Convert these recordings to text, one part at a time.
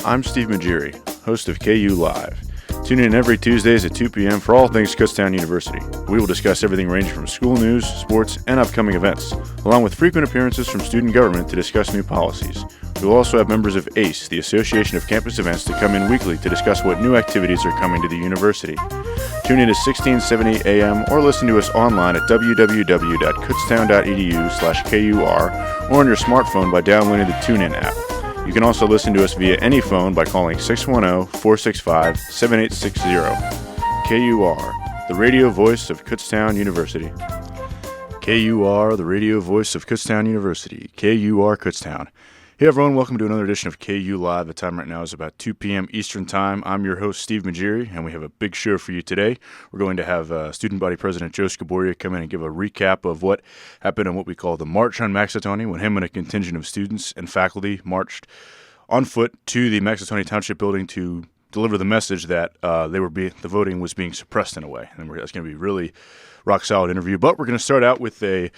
I'm Steve Magiri, host of KU Live. Tune in every Tuesdays at 2 p.m. for all things Kutztown University. We will discuss everything ranging from school news, sports, and upcoming events, along with frequent appearances from student government to discuss new policies. We will also have members of ACE, the Association of Campus Events, to come in weekly to discuss what new activities are coming to the university. Tune in at 1670 a.m. or listen to us online at www.kutztown.edu/KUR or on your smartphone by downloading the TuneIn app. You can also listen to us via any phone by calling 610-465-7860. KUR, the radio voice of Kutztown University. KUR, the radio voice of Kutztown University. KUR Kutztown. Hey everyone, welcome to another edition of KU Live. The time right now is about 2 p.m. Eastern Time. I'm your host, Steve Magiri, and we have a big show for you today. We're going to have Student Body President Joe Scoboria come in and give a recap of what happened on what we call the March on Maxatawny, when him and a contingent of students and faculty marched on foot to the Maxatawny Township building to deliver the message that the voting was being suppressed in a way. And that's going to be really rock solid interview. But we're going to start out with our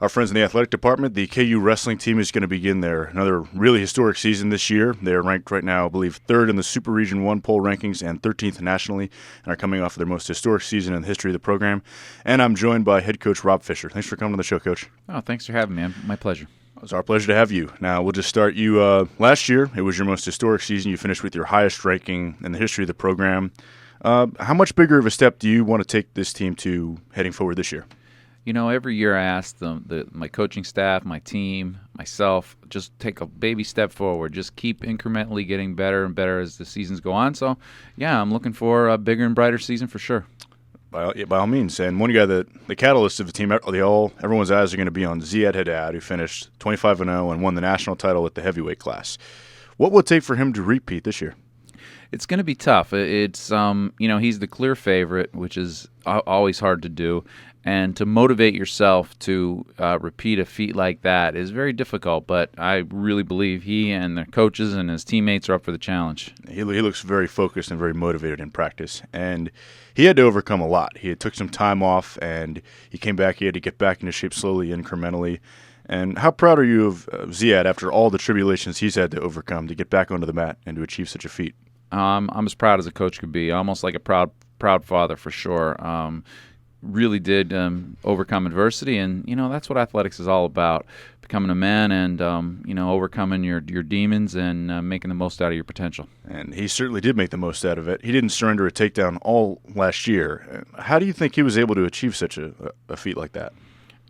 friends in the athletic department. The KU wrestling team is going to begin another really historic season this year. They're ranked right now, I believe, 3rd in the Super Region 1 poll rankings and 13th nationally, and are coming off of their most historic season in the history of the program. And I'm joined by head coach Rob Fisher. Thanks for coming on the show, Coach. Oh, thanks for having me. My pleasure. It's our pleasure to have you. Now, we'll just start you. Last year, it was your most historic season. You finished with your highest ranking in the history of the program. How much bigger of a step do you want to take this team to heading forward this year? You know, every year I ask my coaching staff, my team, myself, just take a baby step forward. Just keep incrementally getting better and better as the seasons go on. So, yeah, I'm looking for a bigger and brighter season for sure. By all means. And one guy, the catalyst of the team, everyone's eyes are going to be on Ziad Haddad, who finished 25-0 and won the national title with the heavyweight class. What will it take for him to repeat this year? It's going to be tough. It's he's the clear favorite, which is always hard to do, and to motivate yourself to repeat a feat like that is very difficult. But I really believe he and the coaches and his teammates are up for the challenge. He looks very focused and very motivated in practice, and he had to overcome a lot. He took some time off, and he came back. He had to get back into shape slowly, incrementally. And how proud are you of Ziad after all the tribulations he's had to overcome to get back onto the mat and to achieve such a feat? I'm as proud as a coach could be, almost like a proud father for sure. Really did overcome adversity, and that's what athletics is all about: becoming a man and overcoming your demons and making the most out of your potential. And he certainly did make the most out of it. He didn't surrender a takedown all last year. How do you think he was able to achieve such a feat like that?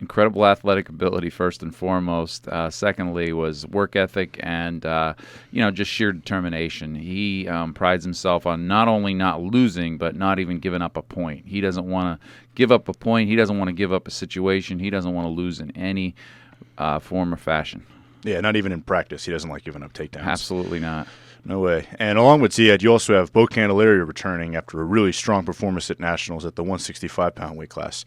Incredible athletic ability, first and foremost. Secondly, was work ethic and just sheer determination. He prides himself on not only not losing, but not even giving up a point. He doesn't want to give up a point. He doesn't want to give up a situation. He doesn't want to lose in any form or fashion. Yeah, not even in practice. He doesn't like giving up takedowns. Absolutely not. No way. And along with Ziad, you also have Bo Candelaria returning after a really strong performance at Nationals at the 165-pound weight class.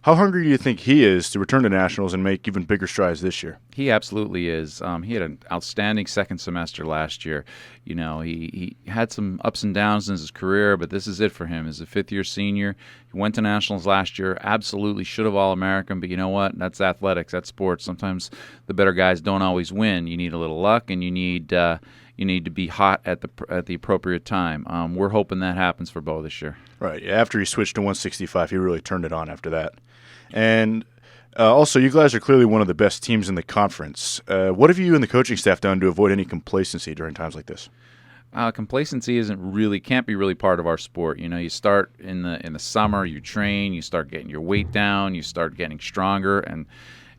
How hungry do you think he is to return to Nationals and make even bigger strides this year? He absolutely is. He had an outstanding second semester last year. He had some ups and downs in his career, but this is it for him. As a fifth-year senior, he went to Nationals last year, absolutely should have All-American, but you know what? That's athletics. That's sports. Sometimes the better guys don't always win. You need a little luck, and you need to be hot at the appropriate time. We're hoping that happens for Bo this year. Right. After he switched to 165, he really turned it on after that. And also, you guys are clearly one of the best teams in the conference. What have you and the coaching staff done to avoid any complacency during times like this? Complacency can't be really part of our sport. You start in the summer, you train, you start getting your weight down, you start getting stronger and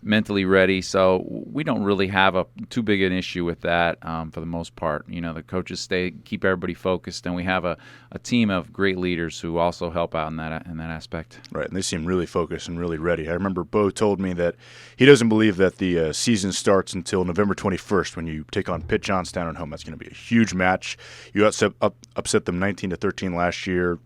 mentally ready. So we don't really have too big an issue with that for the most part. The coaches keep everybody focused, and we have a team of great leaders who also help out in that aspect. Right, and they seem really focused and really ready. I remember Bo told me that he doesn't believe that the season starts until November 21st when you take on Pitt Johnstown at home. That's going to be a huge match. You upset them 19-13 last year.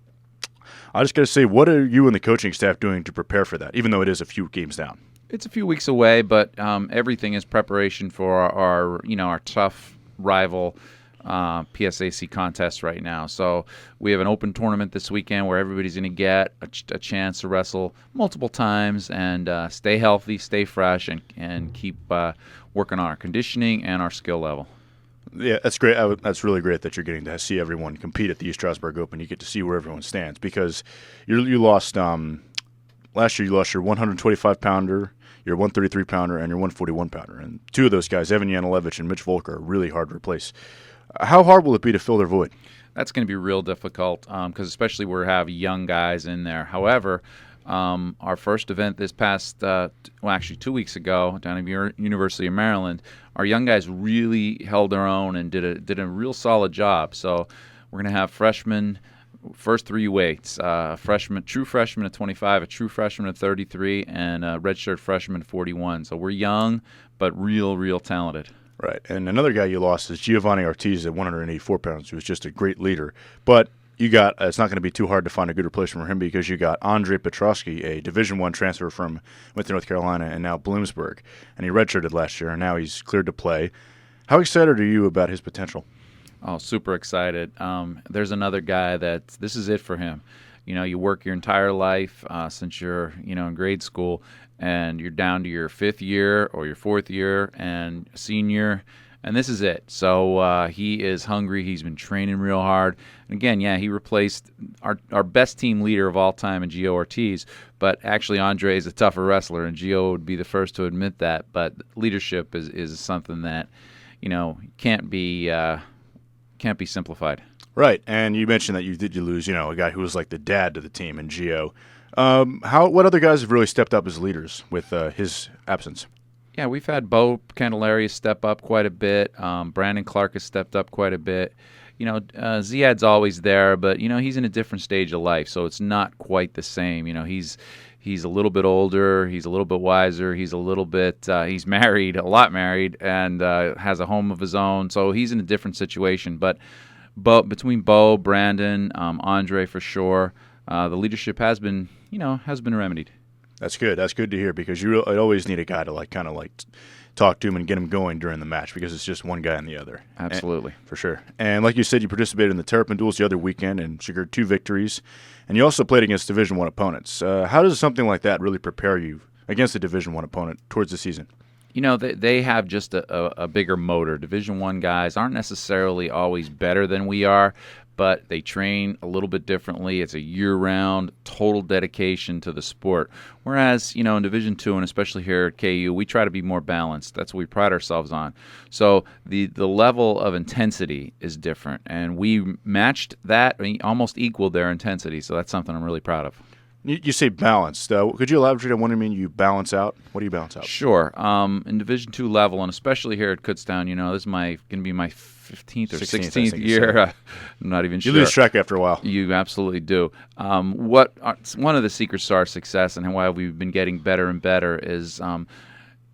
I just got to say, what are you and the coaching staff doing to prepare for that, even though it is a few games down? It's a few weeks away, but everything is preparation for our tough rival PSAC contest right now. So we have an open tournament this weekend where everybody's going to get a chance to wrestle multiple times and stay healthy, stay fresh, and keep working on our conditioning and our skill level. Yeah, that's great. That's really great that you're getting to see everyone compete at the East Stroudsburg Open. You get to see where everyone stands because you lost last year. You lost your 125 pounder, your 133 pounder, and your 141 pounder. And two of those guys, Evan Yanilevich and Mitch Volker, are really hard to replace. How hard will it be to fill their void? That's going to be real difficult because especially we have young guys in there. However, our first event this past, actually 2 weeks ago down at the University of Maryland, our young guys really held their own and did a real solid job. So we're going to have freshmen, first three weights, true freshman at 25, a true freshman at 33, and a redshirt freshman at 41. So we're young, but real talented. Right, and another guy you lost is Giovanni Ortiz at 184 pounds, who was just a great leader. But you got it's not going to be too hard to find a good replacement for him because you got Andre Petrovsky, a Division I transfer went to North Carolina and now Bloomsburg, and he redshirted last year, and now he's cleared to play. How excited are you about his potential? Oh, super excited. There's another guy this is it for him. You know, you work your entire life since you're in grade school, and you're down to your fifth year or your fourth year and senior, and this is it. So he is hungry. He's been training real hard. And again, he replaced our best team leader of all time in Gio Ortiz, but actually Andre is a tougher wrestler, and Gio would be the first to admit that. But leadership is something that, can't be simplified. Right, and you mentioned that you lose, a guy who was like the dad to the team in Gio. What other guys have really stepped up as leaders with his absence? Yeah, we've had Bo Candelaria step up quite a bit. Brandon Clark has stepped up quite a bit. Ziad's always there, but he's in a different stage of life, so it's not quite the same. He's a little bit older, he's a little bit wiser, he's he's married, a lot married, and has a home of his own, so he's in a different situation. But between Bo, Brandon, Andre for sure, the leadership has been remedied. That's good. That's good to hear because you always need a guy to talk to him and get him going during the match because it's just one guy and the other. Absolutely. For sure. And like you said, you participated in the Terrapin Duels the other weekend and secured 2 victories. And you also played against Division I opponents. How does something like that really prepare you against a Division I opponent towards the season? They have just a bigger motor. Division I guys aren't necessarily always better than we are, but they train a little bit differently. It's a year-round, total dedication to the sport. Whereas, in Division II, and especially here at KU, we try to be more balanced. That's what we pride ourselves on. So the level of intensity is different, and we matched that, almost equaled their intensity. So that's something I'm really proud of. You say balanced. Could you elaborate on what you mean you balance out? What do you balance out? Sure. In Division II level, and especially here at Kutztown, this is going to be my 15th or 16th year. I'm not even sure. You lose track after a while. You absolutely do. One of the secrets to our success and why we've been getting better and better is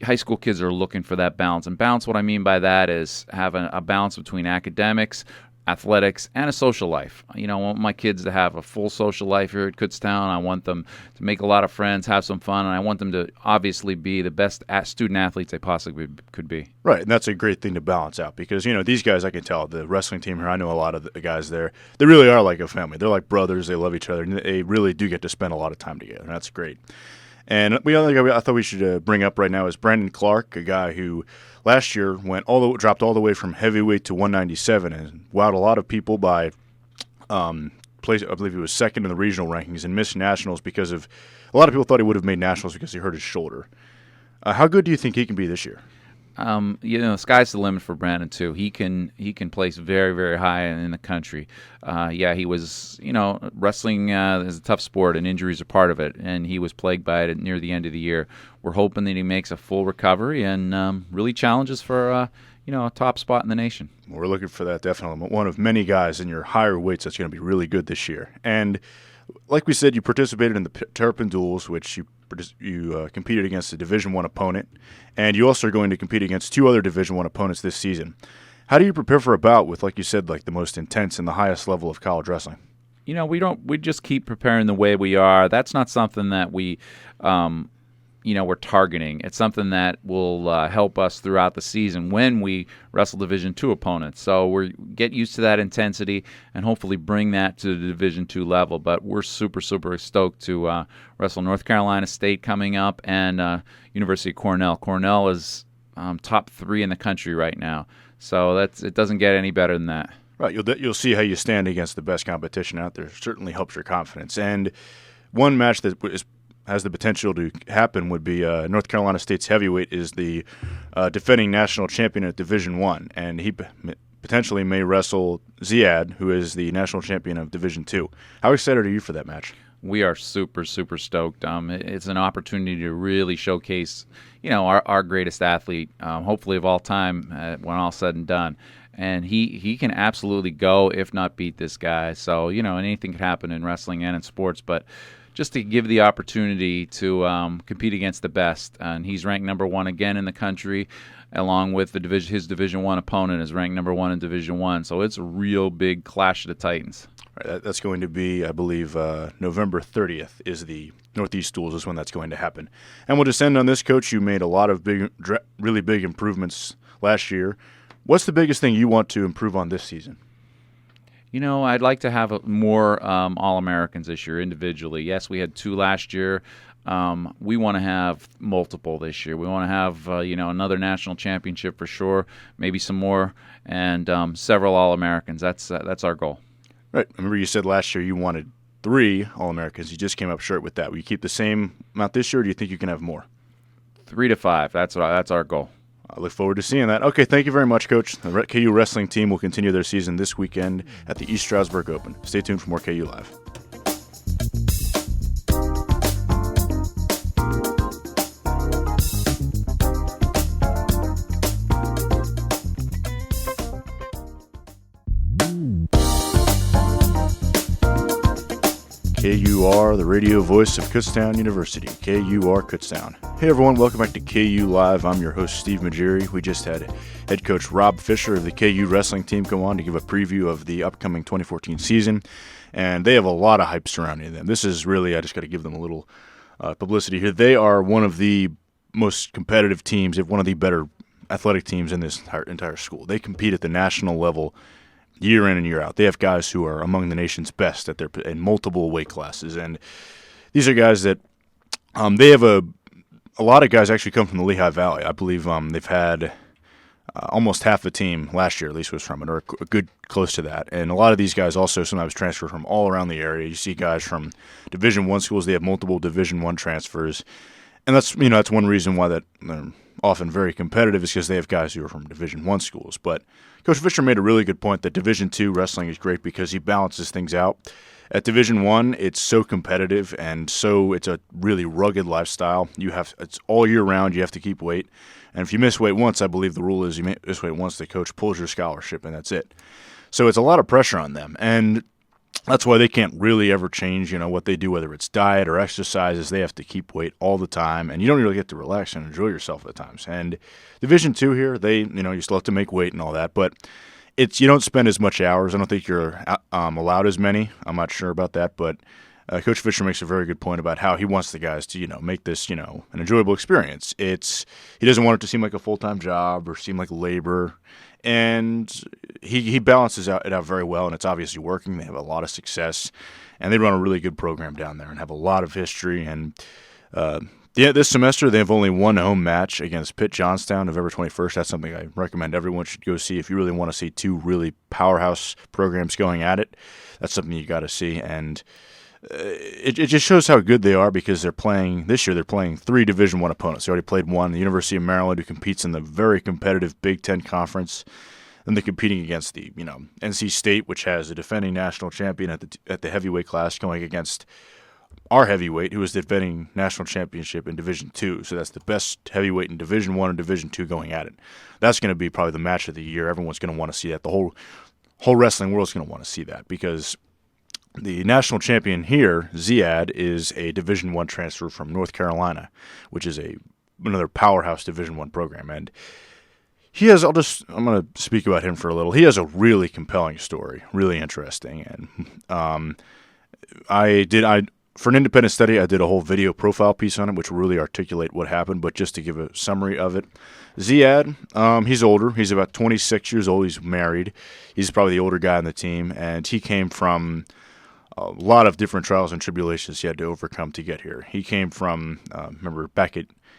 high school kids are looking for that balance. And balance, what I mean by that is having a balance between academics, athletics, and a social life. I want my kids to have a full social life here at Kutztown. I want them to make a lot of friends, have some fun, and I want them to obviously be the best student athletes they possibly could be. Right, and that's a great thing to balance out because, these guys, I can tell, the wrestling team here, I know a lot of the guys there, they really are like a family. They're like brothers. They love each other, and they really do get to spend a lot of time together, and that's great. And the other guy I thought we should bring up right now is Brandon Clark, a guy who last year dropped all the way from heavyweight to 197 and wowed a lot of people by I believe he was second in the regional rankings and missed nationals because of a lot of people thought he would have made nationals because he hurt his shoulder. How good do you think he can be this year? The sky's the limit for Brandon too. He can place very, very high in the country. He was, wrestling is a tough sport and injuries are part of it, and he was plagued by it near the end of the year. We're hoping that he makes a full recovery and really challenges for a top spot in the nation. We're looking for that definitely. One of many guys in your higher weights that's going to be really good this year. And like we said, you participated in the Terrapin Duels, which you competed against a Division I opponent, and you also are going to compete against 2 other Division I opponents this season. How do you prepare for a bout with, like you said, like the most intense and the highest level of college wrestling? We just keep preparing the way we are. That's not something that we're targeting. It's something that will help us throughout the season when we wrestle Division II opponents. So we get used to that intensity and hopefully bring that to the Division II level. But we're super, super stoked to wrestle North Carolina State coming up and University of Cornell. Cornell is top 3 in the country right now. So it doesn't get any better than that. Right, you'll see how you stand against the best competition out there. Certainly helps your confidence. And one match that has the potential to happen would be North Carolina State's heavyweight is the defending national champion at Division I, and he potentially may wrestle Ziad, who is the national champion of Division II. How excited are you for that match? We are super, super stoked. It's an opportunity to really showcase, our greatest athlete, hopefully of all time, when all said and done. And he can absolutely go, if not beat this guy. So, anything could happen in wrestling and in sports, but just to give the opportunity to compete against the best. And he's ranked number 1 again in the country, along with his Division I opponent is ranked number 1 in Division I. So it's a real big clash of the Titans. Right, that's going to be, I believe, November 30th is the Northeast Duels is when that's going to happen. And we'll just end on this, Coach. You made a lot of really big improvements last year. What's the biggest thing you want to improve on this season? I'd like to have more All-Americans this year individually. Yes, we had 2 last year. We want to have multiple this year. We want to have, another national championship for sure, maybe some more, and several All-Americans. That's our goal. Right. I remember you said last year you wanted 3 All-Americans. You just came up short with that. Will you keep the same amount this year, or do you think you can have more? 3 to 5. That's our goal. I look forward to seeing that. Okay, thank you very much, Coach. The KU wrestling team will continue their season this weekend at the East Stroudsburg Open. Stay tuned for more KU Live. KUR, the radio voice of Kutztown University. KUR Kutztown. Hey everyone, welcome back to KU Live. I'm your host, Steve Majiri. We just had head coach Rob Fisher of the KU wrestling team come on to give a preview of the upcoming 2014 season, and they have a lot of hype surrounding them. This is really, I just got to give them a little publicity here. They are one of the most competitive teams, if one of the better athletic teams in this entire school. They compete at the national level year in and year out. They have guys who are among the nation's best in multiple weight classes, and these are guys that they have a lot of guys actually come from the Lehigh Valley. I believe they've had almost half the team last year, at least, was from it, or a good close to that. And a lot of these guys also sometimes transfer from all around the area. You see guys from Division I schools. They have multiple Division I transfers, and that's one reason why that they're often very competitive is because they have guys who are from Division I schools. But Coach Fisher made a really good point that Division II wrestling is great because he balances things out. At Division I, it's so competitive, and so it's a really rugged lifestyle. It's all year round. You have to keep weight, and if you miss weight once, I believe the rule is you miss weight once, the coach pulls your scholarship, and that's it. So it's a lot of pressure on them, and that's why they can't really ever change, what they do, whether it's diet or exercises. They have to keep weight all the time, and you don't really get to relax and enjoy yourself at times. And Division II here, you still have to make weight and all that, but you don't spend as much hours. I don't think you're allowed as many. I'm not sure about that, but Coach Fisher makes a very good point about how he wants the guys to, make this, an enjoyable experience. He doesn't want it to seem like a full-time job or seem like labor. And he balances it out very well, and it's obviously working. They have a lot of success, and they run a really good program down there and have a lot of history. And this semester they have only one home match against Pitt Johnstown, November 21st. That's something I recommend everyone should go see if you really want to see 2 really powerhouse programs going at it. That's something you got to see, and it just shows how good they are because this year they're playing 3 Division I opponents. They already played one, the University of Maryland, who competes in the very competitive Big Ten Conference. Then they're competing against the NC State, which has a defending national champion at the heavyweight class, going against our heavyweight, who is defending national championship in Division II. So that's the best heavyweight in Division I and Division II going at it. That's going to be probably the match of the year. Everyone's going to want to see that. The whole wrestling world's going to want to see that because the national champion here, Ziad, is a Division I transfer from North Carolina, which is another powerhouse Division I program. And he has, I'm going to speak about him for a little. He has a really compelling story, really interesting. And for an independent study, I did a whole video profile piece on it, which will really articulate what happened. But just to give a summary of it, Ziad, he's older. He's about 26 years old. He's married. He's probably the older guy on the team. And he came from a lot of different trials and tribulations he had to overcome to get here. He came from,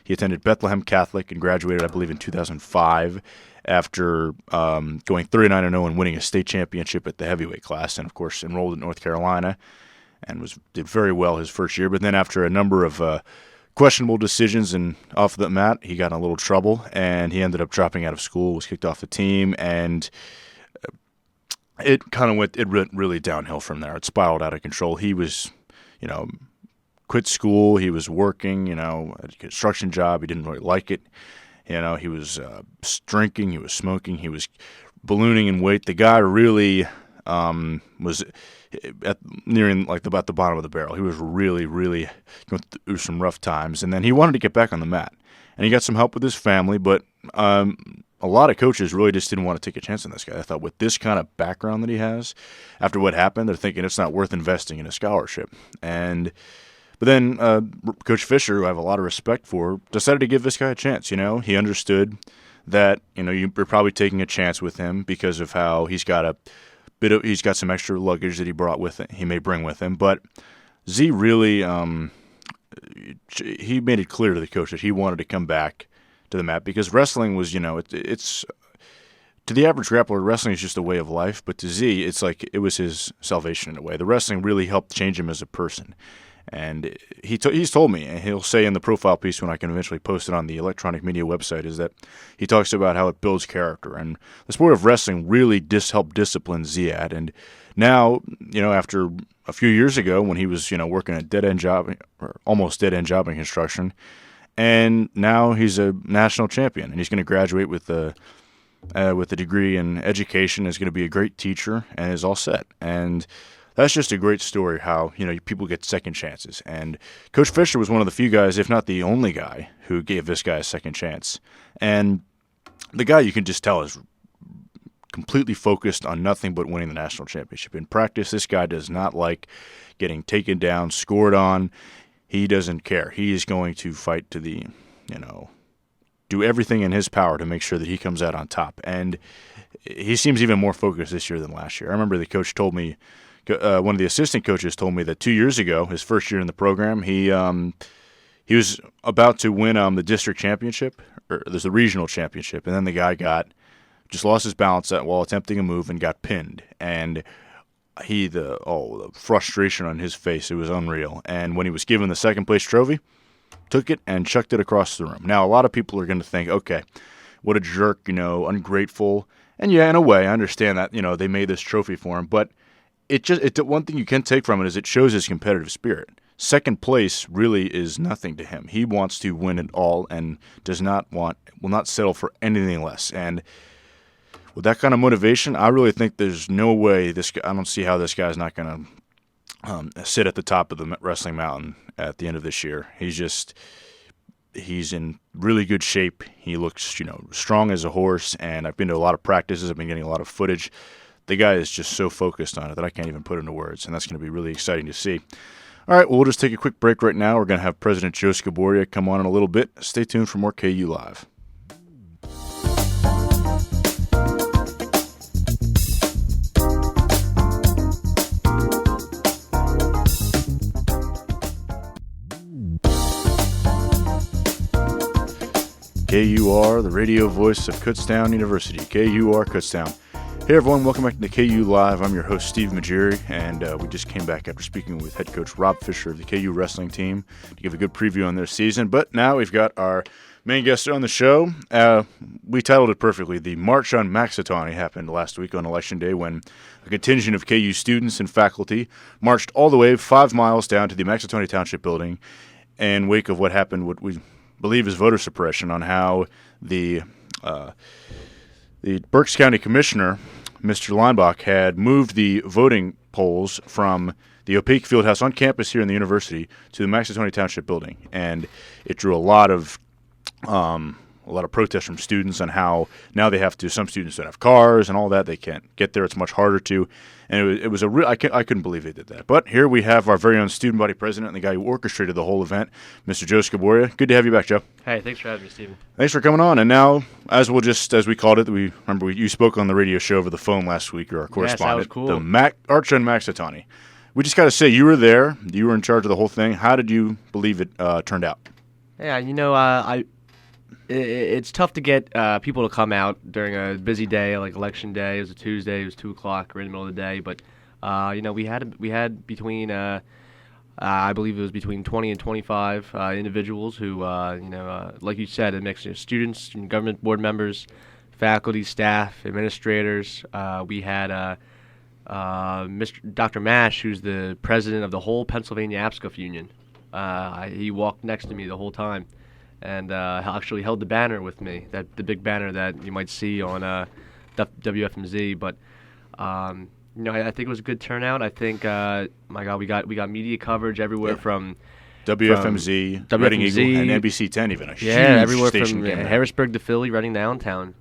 he attended Bethlehem Catholic and graduated, I believe, in 2005 after going 39-0 and winning a state championship at the heavyweight class, and of course enrolled at North Carolina and did very well his first year. But then after a number of questionable decisions and off the mat, he got in a little trouble, and he ended up dropping out of school, was kicked off the team, and it went really downhill from there. It spiraled out of control. He was, quit school. He was working, at a construction job. He didn't really like it. He was drinking. He was smoking. He was ballooning in weight. The guy really was nearing about the bottom of the barrel. He was really, really going through some rough times. And then he wanted to get back on the mat. And he got some help with his family, but a lot of coaches really just didn't want to take a chance on this guy. I thought with this kind of background that he has, after what happened, they're thinking it's not worth investing in a scholarship. But then Coach Fisher, who I have a lot of respect for, decided to give this guy a chance. He understood that you're probably taking a chance with him because of how he's got some extra luggage that he may bring with him. But Z really he made it clear to the coach that he wanted to come back to the mat because wrestling was, it's to the average grappler, wrestling is just a way of life. But to Z, it's like it was his salvation in a way. The wrestling really helped change him as a person. And he's told me, and he'll say in the profile piece when I can eventually post it on the electronic media website, is that he talks about how it builds character. And the sport of wrestling really helped discipline Ziad. And now, after a few years ago when he was, working a dead-end job, or almost dead-end job in construction, and now he's a national champion, and he's going to graduate with a degree in education, is going to be a great teacher, and is all set. And that's just a great story how, people get second chances. And Coach Fisher was one of the few guys, if not the only guy, who gave this guy a second chance. And the guy, you can just tell, is completely focused on nothing but winning the national championship. In practice, this guy does not like getting taken down, scored on. He doesn't care. He is going to fight to the, do everything in his power to make sure that he comes out on top. And he seems even more focused this year than last year. I remember the coach told me, one of the assistant coaches told me that 2 years ago, his first year in the program, he was about to win the district championship, or there's the regional championship, and then the guy just lost his balance while attempting a move and got pinned. And the frustration on his face, it was unreal. And when he was given the second place trophy, took it and chucked it across the room. Now, a lot of people are going to think, okay, what a jerk, ungrateful. And yeah, in a way, I understand that, they made this trophy for him, but one thing you can take from it is it shows his competitive spirit. Second place really is nothing to him. He wants to win it all and will not settle for anything less. And with that kind of motivation, I really think there's no way I don't see how this guy's not going to sit at the top of the wrestling mountain at the end of this year. He's in really good shape. He looks, strong as a horse. And I've been to a lot of practices. I've been getting a lot of footage. The guy is just so focused on it that I can't even put into words, and that's going to be really exciting to see. All right, well, we'll just take a quick break right now. We're going to have President Joe Scoboria come on in a little bit. Stay tuned for more KU Live. KUR, the radio voice of Kutztown University. KUR Kutztown. Hey everyone, welcome back to the KU Live. I'm your host, Steve Majiri, and we just came back after speaking with head coach Rob Fisher of the KU wrestling team to give a good preview on their season. But now we've got our main guest on the show. We titled it perfectly. The March on Maxitawny happened last week on Election Day when a contingent of KU students and faculty marched all the way 5 miles down to the Maxitawny Township building in wake of what happened, what we believe is voter suppression, on how the Berks County Commissioner, Mr. Leinbach, had moved the voting polls from the Opaque Fieldhouse on campus here in the university to the Maxitawny Township building. And it drew a lot of protests from students on how now they have to, some students don't have cars and all that, they can't get there, it's much harder to. And it was I couldn't believe they did that. But here we have our very own student body president and the guy who orchestrated the whole event, Mr. Joe Scoboria. Good to have you back, Joe. Hey, thanks for having me, Stephen. Thanks for coming on. And now, as we called it, you spoke on the radio show over the phone last week. You're our correspondent. Yes, that was cool. The Arch on Maxitawny. we just got to say, you were there. You were in charge of the whole thing. How did you believe it turned out? Yeah, it's tough to get people to come out during a busy day like election day. It was a Tuesday. It was 2 o'clock, right in the middle of the day. But we had between I believe it was between 20 and 25 individuals who like you said, a mix of students, student government board members, faculty, staff, administrators. We had Dr. Mash, who's the president of the whole Pennsylvania APSCUF Union. He walked next to me the whole time, and actually held the banner with me, the big banner that you might see on WFMZ. But I think it was a good turnout. I think, my God, we got media coverage everywhere from WFMZ, Reading Eagle, and NBC 10 even. Huge everywhere station from Harrisburg to Philly, running downtown.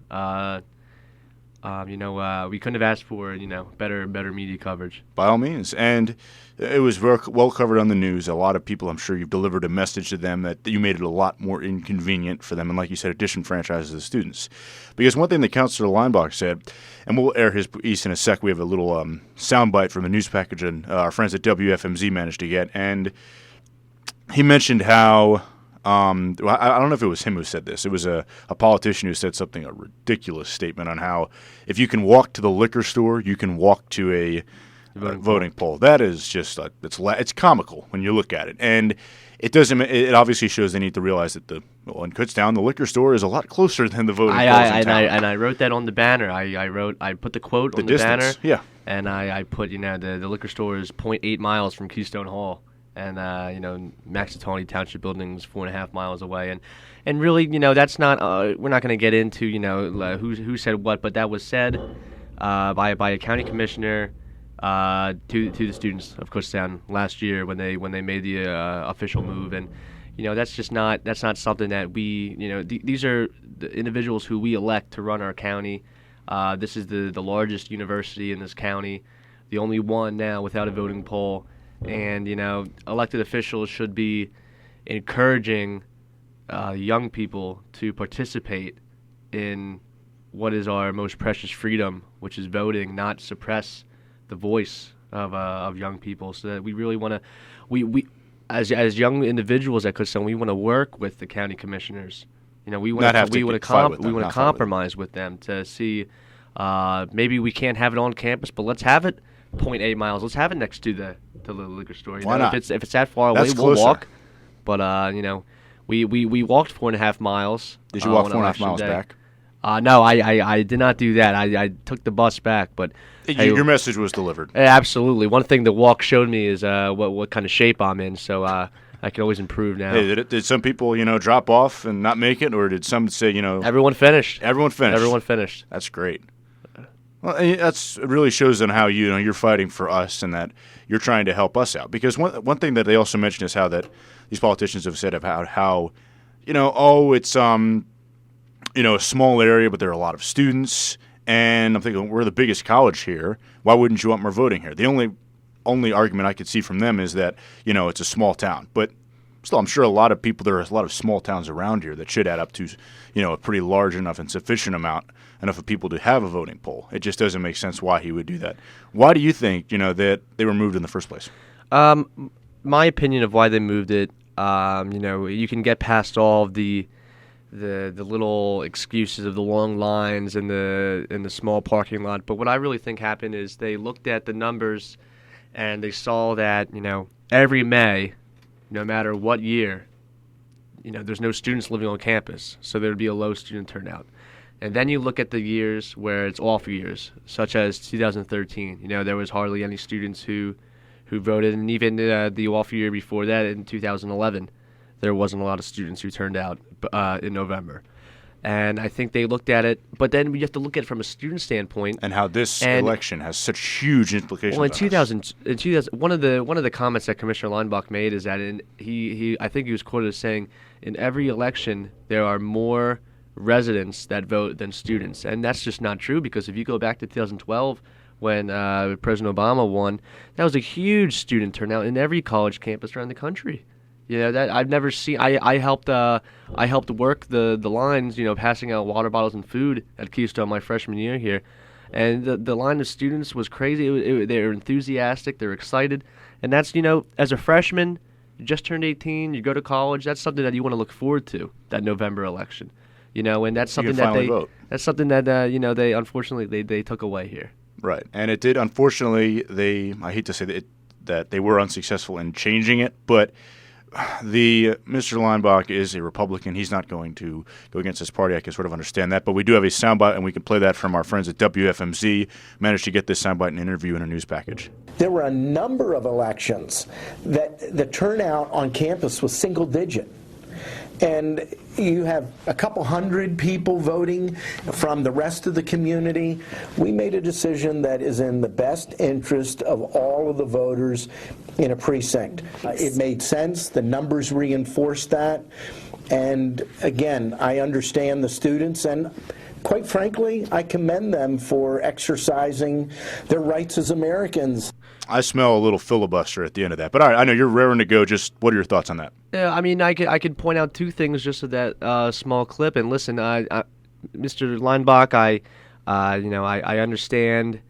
We couldn't have asked for better media coverage. By all means, and it was well covered on the news. A lot of people, I'm sure, you've delivered a message to them that you made it a lot more inconvenient for them, and like you said, it disenfranchises the students. Because one thing that Councilor Leinbach said, and we'll air his piece in a sec. We have a little soundbite from the news package, and our friends at WFMZ managed to get, and he mentioned how. I don't know if it was him who said this. It was a politician who said something, a ridiculous statement on how if you can walk to the liquor store, you can walk to a voting poll. That is just it's comical when you look at it, and it doesn't. It obviously shows they need to realize that in Kutztown, the liquor store is a lot closer than the voting polls in town. And I wrote that on the banner. I put the quote on the distance, banner. Yeah, and I put the liquor store is 0.8 miles from Keystone Hall. And Maxitawny Township Building is 4.5 miles away, and really, that's not. We're not going to get into who said what, but that was said by a county commissioner to the students of Kutztown last year when they made the official move, and that's not something that we these are the individuals who we elect to run our county. This is the largest university in this county, the only one now without a voting poll. And, elected officials should be encouraging young people to participate in what is our most precious freedom, which is voting, not suppress the voice of young people. So that we really want to, we as young individuals at Kutztown, we want to work with the county commissioners. We want to compromise with them to see maybe we can't have it on campus, but let's have it 0.8 miles. Let's have it next to the liquor store. Why not? If it's that far away, we'll walk. But we walked 4.5 miles. Did you walk 4.5 miles back? No, I did not do that. I took the bus back. But your message was delivered. Absolutely. One thing the walk showed me is what kind of shape I'm in. So I can always improve now. Hey, did some people drop off and not make it, or did some say everyone finished? Everyone finished. That's great. Well, it really shows on how you're fighting for us and that you're trying to help us out. Because one thing that they also mentioned is how that these politicians have said about how, it's a small area, but there are a lot of students. And I'm thinking, we're the biggest college here. Why wouldn't you want more voting here? The only argument I could see from them is that it's a small town, but still, I'm sure there are a lot of small towns around here that should add up to, a pretty large enough and sufficient amount enough of people to have a voting poll. It just doesn't make sense why he would do that. Why do you think, that they were moved in the first place? My opinion of why they moved it, you can get past all of the little excuses of the long lines and the small parking lot. But what I really think happened is they looked at the numbers and they saw that, every May, no matter what year, there's no students living on campus, so there'd be a low student turnout. And then you look at the years where it's off years, such as 2013. There was hardly any students who voted, and even the off year before that in 2011, there wasn't a lot of students who turned out in November. And I think they looked at it, but then we have to look at it from a student standpoint. And how this election has such huge implications. Well, in 2000, one of the comments that Commissioner Leinbach made is that I think he was quoted as saying, in every election there are more residents that vote than students, and that's just not true. Because if you go back to 2012, when President Obama won, that was a huge student turnout in every college campus around the country. That I've never seen. I helped work the lines, passing out water bottles and food at Keystone my freshman year here, And the line of students was crazy. They're enthusiastic. They're excited. And that's, as a freshman, you just turned 18, you go to college, that's something that you want to look forward to, that November election. And that's something that's something that they unfortunately they took away here. Right. And it did, unfortunately, I hate to say that they were unsuccessful in changing it, but Mr. Leinbach is a Republican. He's not going to go against his party. I can sort of understand that. But we do have a soundbite, and we can play that from our friends at WFMZ. Managed to get this soundbite and interview in a news package. There were a number of elections that the turnout on campus was single digit. And you have a couple hundred people voting from the rest of the community. We made a decision that is in the best interest of all of the voters in a precinct. It made sense. The numbers reinforced that. And again, I understand the students, and quite frankly, I commend them for exercising their rights as Americans. I smell a little filibuster at the end of that. But all right, I know you're raring to go. Just what are your thoughts on that? Yeah, I mean, I could point out two things just of that small clip. And listen, Mr. Leinbach, I understand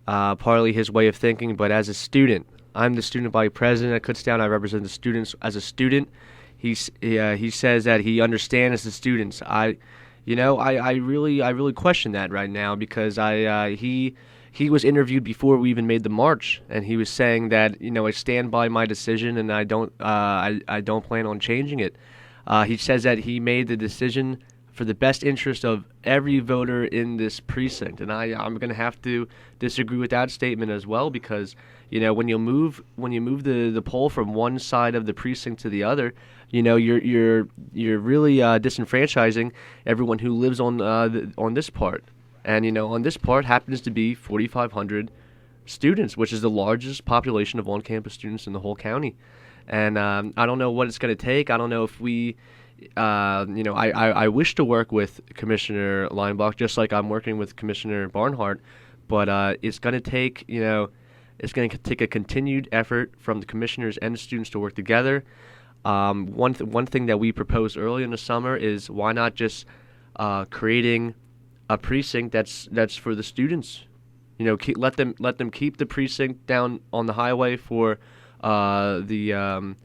partly his way of thinking, but as a student, I'm the student body president at Kutztown. I represent the students as a student. He says that he understands the students. I really question that right now because he was interviewed before we even made the march, and he was saying that I stand by my decision and I don't plan on changing it. He says that he made the decision for the best interest of every voter in this precinct, and I'm going to have to disagree with that statement as well because when you move the poll from one side of the precinct to the other, you're really disenfranchising everyone who lives on this part. And, on this part happens to be 4,500 students, which is the largest population of on-campus students in the whole county. And I don't know what it's going to take. I don't know if we, I wish to work with Commissioner Leinbach, just like I'm working with Commissioner Barnhart. But it's going to take, it's going to take a continued effort from the commissioners and the students to work together. One thing that we proposed early in the summer is why not just creating a precinct that's for the students. Let them keep the precinct down on the highway for the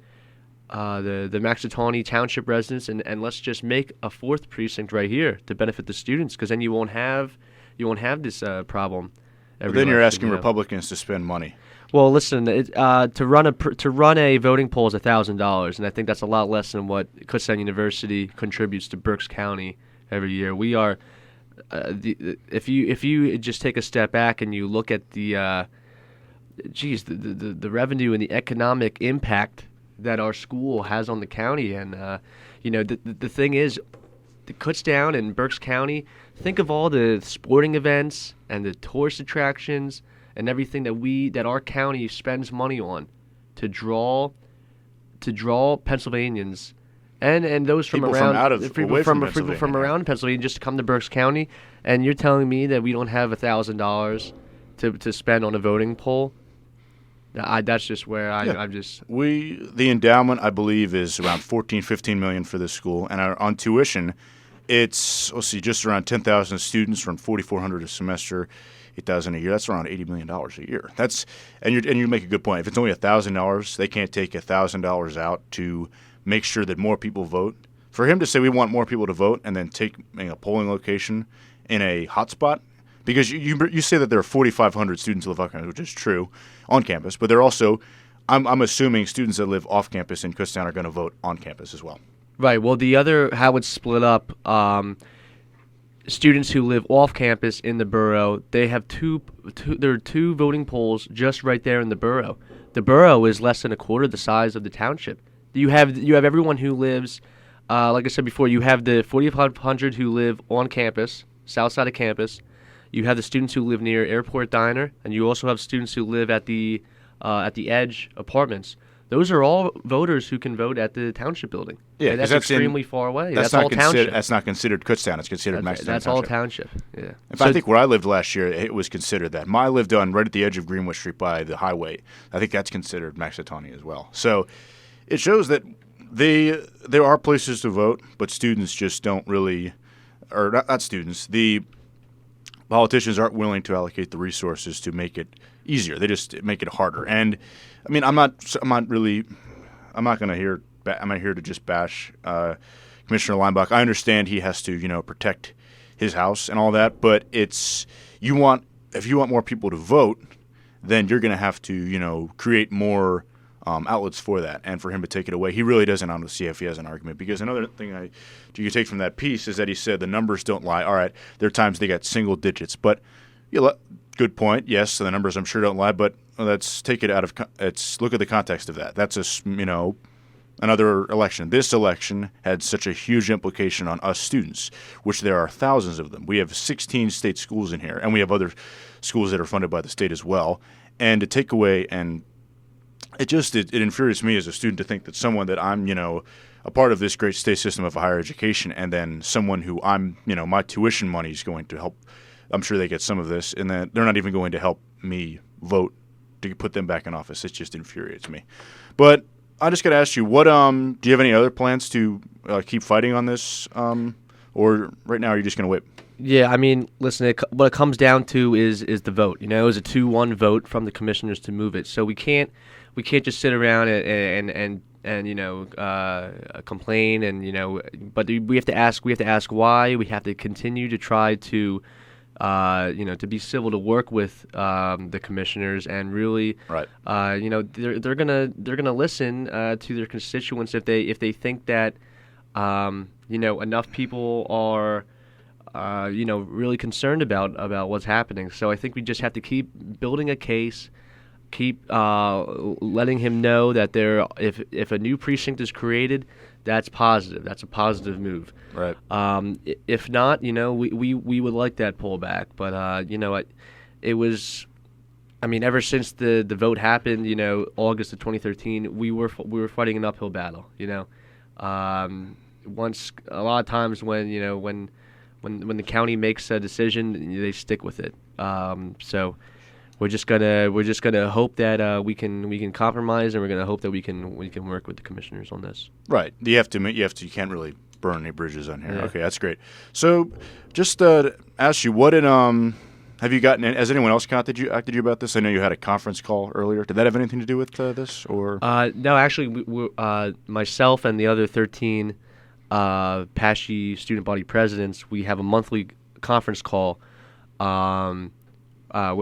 Maxitawny Township residents, and let's just make a fourth precinct right here to benefit the students, because then you won't have this problem. But then you're asking Republicans to spend money. Well, listen, to run a voting poll is $1,000, and I think that's a lot less than what Kutztown University contributes to Berks County every year. We are. If you just take a step back and you look at the revenue and the economic impact that our school has on the county, and the thing is, the Kutztown and Berks County, think of all the sporting events and the tourist attractions and everything that our county spends money on to draw Pennsylvanians. And those from people around from around Pennsylvania just to come to Berks County, and you're telling me that we don't have $1,000 to spend on a voting poll? That's just where I'm just. The endowment, I believe, is around $15 million for this school, and on tuition, it's just around 10,000 students, around 4,400 a semester, 8,000 a year. That's around $80 million a year. And you make a good point. If it's only $1,000, they can't take $1,000 out to make sure that more people vote. For him to say we want more people to vote and then take a polling location in a hotspot, because you say that there are 4,500 students who live off campus, which is true, on campus, but they're also, I'm assuming students that live off campus in Kutztown are going to vote on campus as well. Right. Well, how it's split up, students who live off campus in the borough, they have there are two voting polls just right there in the borough. The borough is less than a quarter the size of the township. You have everyone who lives, like I said before, you have the 4,500 who live on campus, south side of campus. You have the students who live near Airport Diner, and you also have students who live at the Edge apartments. Those are all voters who can vote at the township building. Yeah, and that's extremely far away. That's all township. That's not considered Kutztown. It's considered Maxitown. That's all township. Yeah. In fact, I think where I lived last year, it was considered that. I lived on right at the edge of Greenwood Street by the highway. I think that's considered Maxitawny as well. So it shows that there are places to vote, but students just don't really, or not students. politicians aren't willing to allocate the resources to make it easier. They just make it harder. And I mean, I'm not going to here. I'm not here to just bash Commissioner Leinbach. I understand he has to, protect his house and all that. But if you want more people to vote, then you're going to have to, create more outlets for that. And for him to take it away, he really doesn't honestly see if he has an argument. Because another thing you take from that piece is that he said the numbers don't lie. All right, there are times they got single digits, but good point. Yes, so the numbers I'm sure don't lie. But let's take it out of. Look at the context of that. That's another election. This election had such a huge implication on us students, which there are thousands of them. We have 16 state schools in here, and we have other schools that are funded by the state as well. And to take away, and it infuriates me as a student to think that someone that I'm, a part of this great state system of higher education, and then someone who I'm, my tuition money is going to help. I'm sure they get some of this, and then they're not even going to help me vote to put them back in office. It just infuriates me. But I just got to ask you, do you have any other plans to keep fighting on this, or right now are you just going to wait? Yeah, I mean, listen, what it comes down to is the vote. It was a 2-1 vote from the commissioners to move it. So we can't just sit around and complain but we have to ask why. We have to continue to try to to be civil, to work with the commissioners, and really, right. They're gonna listen to their constituents if they think that enough people are really concerned about what's happening. So I think we just have to keep building a case, keep letting him know that if a new precinct is created, that's positive. That's a positive move. Right. If not, we would like that pullback. But it was. I mean, ever since the vote happened, August of 2013, we were fighting an uphill battle. Once a lot of times when the county makes a decision, they stick with it. So we're just gonna hope that we can compromise, and we're gonna hope that we can work with the commissioners on this. Right. You you can't really burn any bridges on here. Yeah. Okay, that's great. So just ask you, what has anyone else contacted you about this? I know you had a conference call earlier. Did that have anything to do with this, or? No, actually, myself and the other 13 PASHE student body presidents, we have a monthly conference call,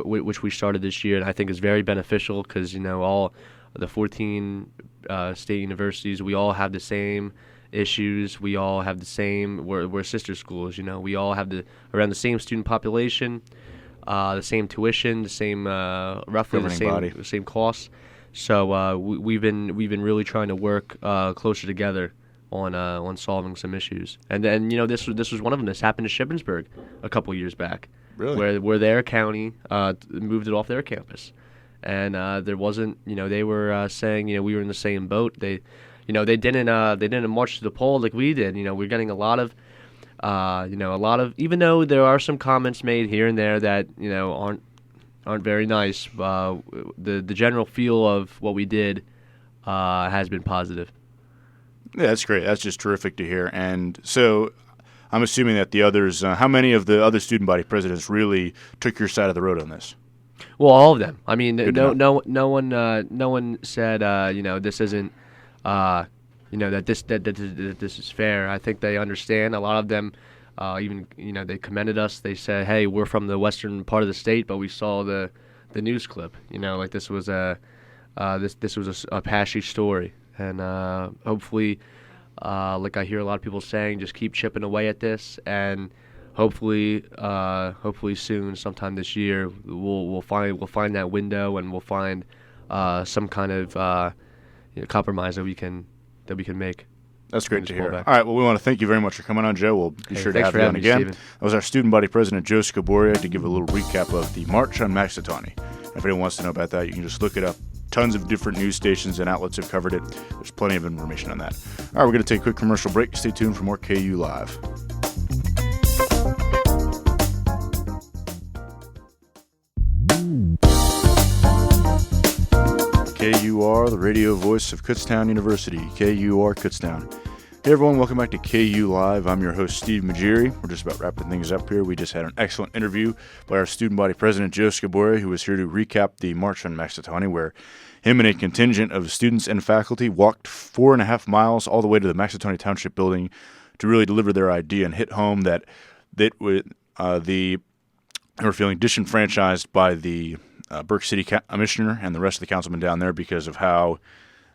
which we started this year, and I think is very beneficial because all the 14 state universities, we all have the same issues. We all have the same. We're sister schools. We all have around the same student population, the same tuition, the same roughly the same costs. So we've been really trying to work closer together on solving some issues. And then this was one of them. This happened to Shippensburg a couple years back. Really? Where their county moved it off their campus, and there wasn't. They were saying we were in the same boat. They didn't march to the poll like we did. We're getting a lot of even though there are some comments made here and there that aren't very nice. The general feel of what we did has been positive. Yeah, that's great. That's just terrific to hear. And so I'm assuming that the others, how many of the other student body presidents really took your side of the road on this? Well, all of them. I mean, no one said this isn't that this is fair. I think they understand. A lot of them even they commended us. They said, "Hey, we're from the western part of the state, but we saw the news clip. Like this was a PASHE story." And hopefully, like I hear a lot of people saying, just keep chipping away at this, and hopefully soon, sometime this year, we'll find that window, and we'll find some kind of compromise that we can make. That's great to hear. All right, well, we want to thank you very much for coming on, Joe. We'll be sure to have you on again. Steven. That was our student body president, Joe Scoboria, to give a little recap of the March on Maxitawny. If anyone wants to know about that, you can just look it up. Tons of different news stations and outlets have covered it. There's plenty of information on that. All right, we're going to take a quick commercial break. Stay tuned for more KU Live. KUR, the radio voice of Kutztown University. KUR Kutztown. Hey everyone, welcome back to KU Live. I'm your host, Steve Majiri. We're just about wrapping things up here. We just had an excellent interview by our student body president, Joe Scoboria, who was here to recap the March on Maxitawny, where him and a contingent of students and faculty walked 4.5 miles all the way to the Maxitawny Township building to really deliver their idea and hit home that they were feeling disenfranchised by the Burke City Commissioner and the rest of the councilmen down there because of how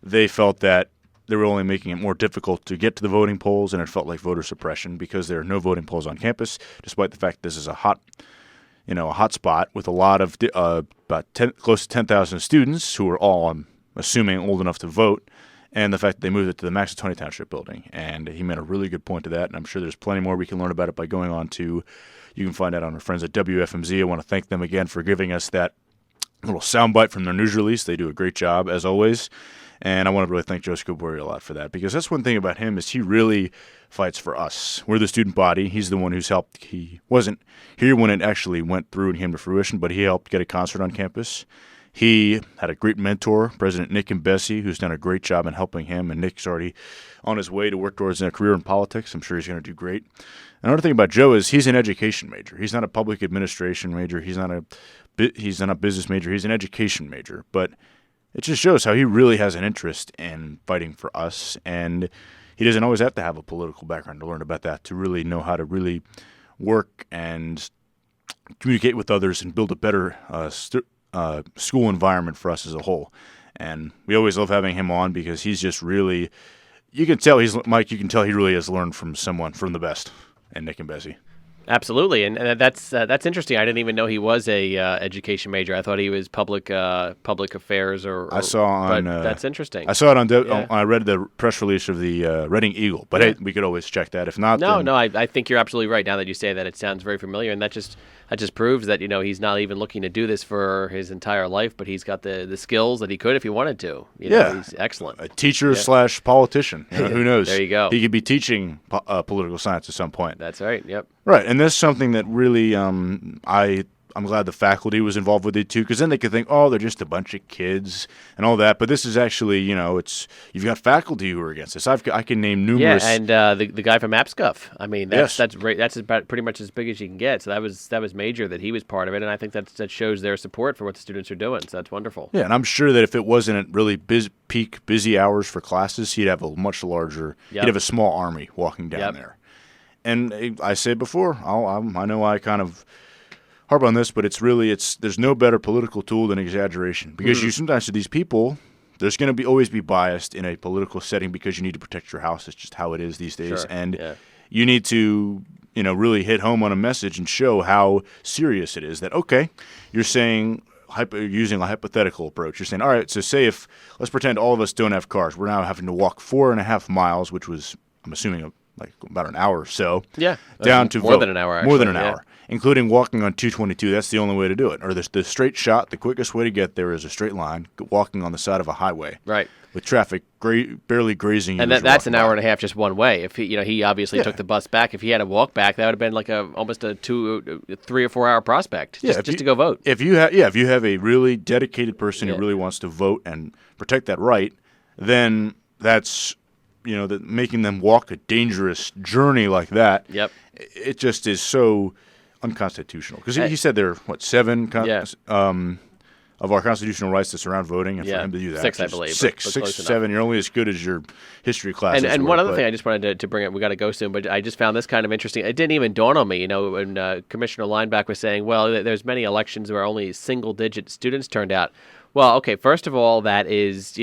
they felt that they were only making it more difficult to get to the voting polls, and it felt like voter suppression because there are no voting polls on campus, despite the fact this is a hot spot with a lot of close to 10,000 students who are all, I'm assuming, old enough to vote, and the fact that they moved it to the Maxitawny Township building. And he made a really good point to that, and I'm sure there's plenty more we can learn about it by going on to, you can find out on our friends at WFMZ. I want to thank them again for giving us that little soundbite from their news release. They do a great job, as always. And I want to really thank Joe Scoboria a lot for that, because that's one thing about him is he really fights for us. We're the student body. He's the one who's helped. He wasn't here when it actually went through and came to fruition, but he helped get a concert on campus. He had a great mentor, President Nick and Bessie, who's done a great job in helping him, and Nick's already on his way to work towards a career in politics. I'm sure he's going to do great. Another thing about Joe is he's an education major. He's not a public administration major. He's not a business major. He's an education major, but it just shows how he really has an interest in fighting for us, and he doesn't always have to have a political background to learn about that, to really know how to really work and communicate with others and build a better school environment for us as a whole. And we always love having him on because he's just really, you can tell he really has learned from someone from the best, and Nick and Bessie. Absolutely, and that's interesting. I didn't even know he was a education major. I thought he was public affairs I saw on. That's interesting. I saw it on. I read the press release of the Reading Eagle, but hey, we could always check that. If not, no. I think you're absolutely right. Now that you say that, it sounds very familiar, and that just proves that he's not even looking to do this for his entire life, but he's got the skills that he could if he wanted to. He's excellent. A teacher / politician. Who knows? There you go. He could be teaching political science at some point. That's right. Yep. Right, and that's something that really I'm glad the faculty was involved with it too, because then they could think, oh, they're just a bunch of kids and all that. But this is actually, you've got faculty who are against this. I can name numerous. Yeah, and the guy from AppScuff. I mean, that's great. That's about pretty much as big as you can get. So that was major that he was part of it, and I think that shows their support for what the students are doing. So that's wonderful. Yeah, and I'm sure that if it wasn't at really peak busy hours for classes, he'd have a much larger. He'd have a small army walking down there. And I said before, I know I kind of harp on this, but there's no better political tool than exaggeration, because you sometimes see these people, there's going to always be biased in a political setting because you need to protect your house. It's just how it is these days, sure. And you need to really hit home on a message and show how serious it is. That you're saying. Using a hypothetical approach. You're saying, all right, so let's pretend all of us don't have cars. We're now having to walk 4.5 miles, which was, I'm assuming, like about an hour or so. Yeah. Down to more than an hour, actually. More than an hour, including walking on 222. That's the only way to do it. Or the straight shot, the quickest way to get there is a straight line, walking on the side of a highway. Right. With traffic barely grazing you. And that's an hour and a half just one way. If he obviously took the bus back. If he had to walk back, that would have been like almost a 3 or 4 hour prospect just to go vote. If you have a really dedicated person who really wants to vote and protect that right, then that's that making them walk a dangerous journey like that. Yep. It just is so unconstitutional, because he said there are 7 of our constitutional rights that surround voting, and for him to do that, 6, I believe. Six, 7. You're only as good as your history class. And one other thing I just wanted to bring up, we got to go soon, but I just found this kind of interesting. It didn't even dawn on me, when Commissioner Lineback was saying, well, there's many elections where only single-digit students turned out. Well, okay, first of all, that is,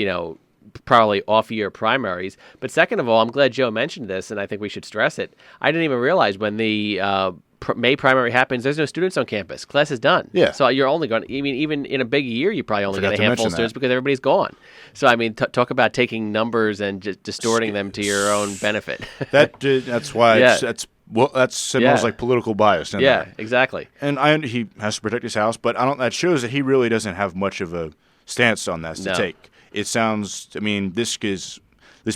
probably off-year primaries. But second of all, I'm glad Joe mentioned this, and I think we should stress it. I didn't even realize when the May primary happens, there's no students on campus. Class is done. Yeah. So you're only going to, even in a big year, you probably only get a handful of students because everybody's gone. So, I mean, talk about taking numbers and just distorting them to your own benefit. That's why that signals like political bias. Exactly. And he has to protect his house, but that shows that he really doesn't have much of a stance on that to take. It sounds, this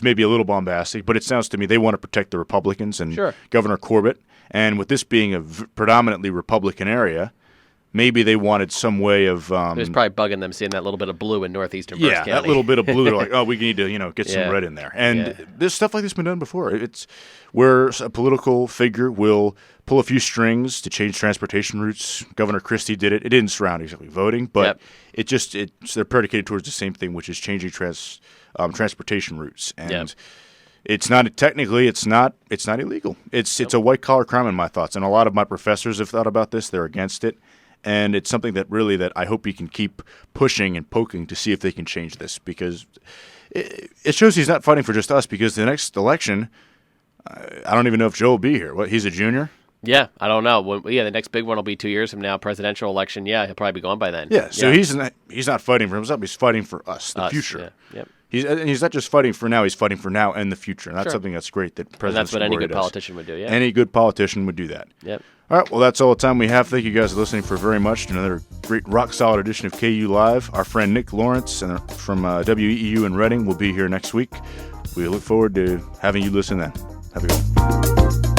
may be a little bombastic, but it sounds to me they want to protect the Republicans and Governor Corbett. And with this being a predominantly Republican area, maybe they wanted some way of It was probably bugging them seeing that little bit of blue in northeastern Berks County. that little bit of blue. They're like, oh, we need to get some Yeah. red in there. And Yeah. this stuff like this has been done before. It's where a political figure will pull a few strings to change transportation routes. Governor Christie did it. It didn't surround exactly voting, but Yep. they're predicated towards the same thing, which is changing transportation routes. And Yep. it's not illegal. It's a white collar crime in my thoughts, and a lot of my professors have thought about this. They're against it, and it's something that I hope he can keep pushing and poking to see if they can change this, because it shows he's not fighting for just us. Because the next election, I don't even know if Joe will be here. What, he's a junior? Yeah, I don't know. The next big one will be 2 years from now, presidential election. Yeah, he'll probably be gone by then. Yeah, so he's not fighting for himself. He's fighting for us, the future. Yeah. Yep. He's not just fighting for now. He's fighting for now and the future, and that's Sure. something that's great that And President that's what any Scoboria good does. politician would do. Yeah. Any good politician would do that. Yep. All right, well, that's all the time we have. Thank you guys for listening for very much to another great rock-solid edition of KU Live. Our friend Nick Lawrence from WEEU in Reading will be here next week. We look forward to having you listen then. Have a good one.